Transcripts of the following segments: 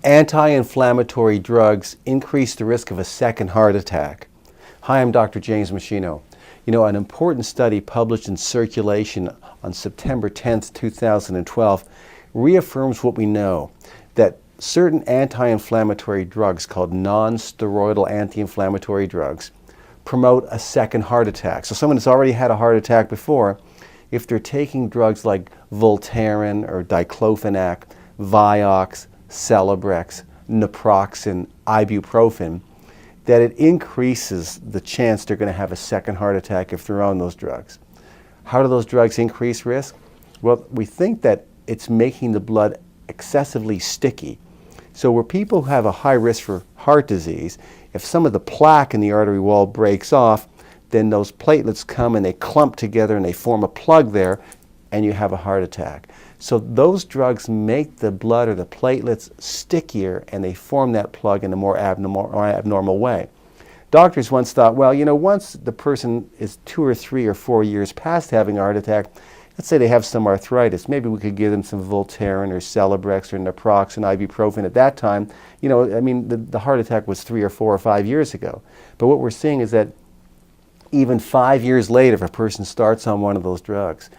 Anti-inflammatory drugs increase the risk of a second heart attack. Hi, I'm Dr. James Meschino. You know, an important study published in Circulation on September 10th, 2012 reaffirms what we know, that certain anti-inflammatory drugs called non-steroidal anti-inflammatory drugs promote a second heart attack. So someone that's already had a heart attack before, if they're taking drugs like Voltaren or diclofenac, Vioxx, Celebrex, naproxen, ibuprofen, that it increases the chance they're going to have a second heart attack if they're on those drugs. How do those drugs increase risk? Well, we think that it's making the blood excessively sticky. So where people have a high risk for heart disease, if some of the plaque in the artery wall breaks off, then those platelets come and they clump together and they form a plug there, and you have a heart attack. So those drugs make the blood or the platelets stickier, and they form that plug in a more abnormal way. Doctors once thought, well, you know, once the person is 2 or 3 or 4 years past having a heart attack, let's say they have some arthritis, maybe we could give them some Voltaren or Celebrex or naproxen, ibuprofen at that time. You know, I mean, the heart attack was 3 or 4 or 5 years ago. But what we're seeing is that even 5 years later, if a person starts on one of those drugs,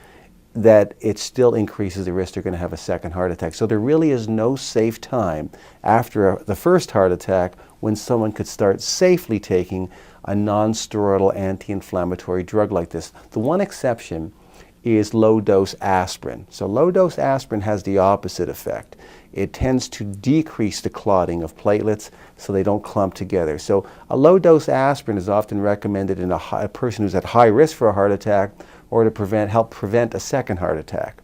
that it still increases the risk they're going to have a second heart attack. So there really is no safe time after the first heart attack when someone could start safely taking a non-steroidal anti-inflammatory drug like this. The one exception is low-dose aspirin. So low-dose aspirin has the opposite effect. It tends to decrease the clotting of platelets so they don't clump together. So a low-dose aspirin is often recommended in a person who's at high risk for a heart attack or to help prevent a second heart attack.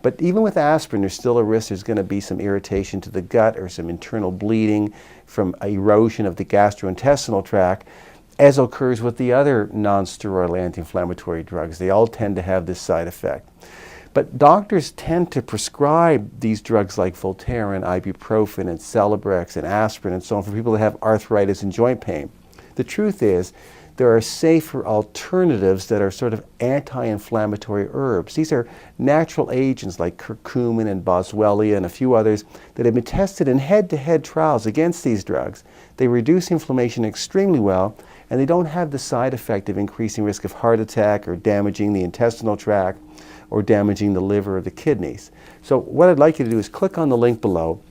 But even with aspirin, there's still a risk there's going to be some irritation to the gut or some internal bleeding from erosion of the gastrointestinal tract, as occurs with the other non-steroidal anti-inflammatory drugs. They all tend to have this side effect. But doctors tend to prescribe these drugs like Voltaren, ibuprofen, and Celebrex, and aspirin, and so on for people that have arthritis and joint pain. The truth is, there are safer alternatives that are sort of anti-inflammatory herbs. These are natural agents like curcumin and boswellia and a few others that have been tested in head-to-head trials against these drugs. They reduce inflammation extremely well, and they don't have the side effect of increasing risk of heart attack or damaging the intestinal tract or damaging the liver or the kidneys. So what I'd like you to do is click on the link below.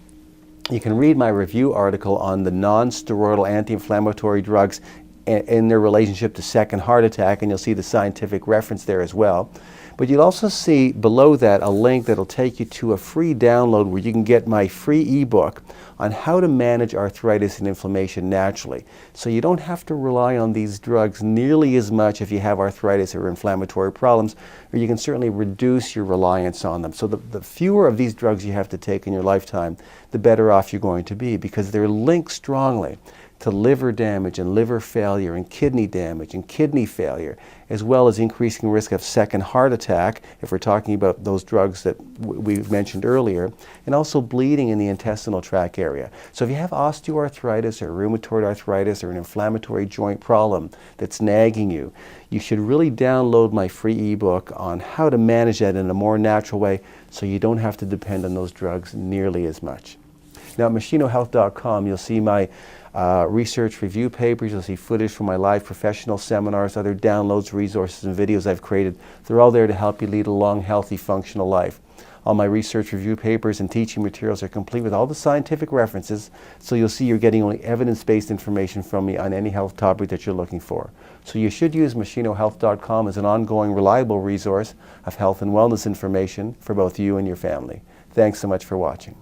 You can read my review article on the non-steroidal anti-inflammatory drugs in their relationship to second heart attack, and you'll see the scientific reference there as well. But you'll also see below that a link that'll take you to a free download where you can get my free ebook on how to manage arthritis and inflammation naturally. So you don't have to rely on these drugs nearly as much if you have arthritis or inflammatory problems, or you can certainly reduce your reliance on them. So the fewer of these drugs you have to take in your lifetime, the better off you're going to be, because they're linked strongly to liver damage and liver failure and kidney damage and kidney failure, as well as increasing risk of second heart attack, if we're talking about those drugs that we've mentioned earlier, and also bleeding in the intestinal tract area. So if you have osteoarthritis or rheumatoid arthritis or an inflammatory joint problem that's nagging you, you should really download my free ebook on how to manage that in a more natural way so you don't have to depend on those drugs nearly as much. Now at MeschinoHealth.com, you'll see my research review papers, you'll see footage from my live professional seminars, other downloads, resources, and videos I've created. They're all there to help you lead a long, healthy, functional life. All my research review papers and teaching materials are complete with all the scientific references, so you'll see you're getting only evidence-based information from me on any health topic that you're looking for. So you should use MeschinoHealth.com as an ongoing, reliable resource of health and wellness information for both you and your family. Thanks so much for watching.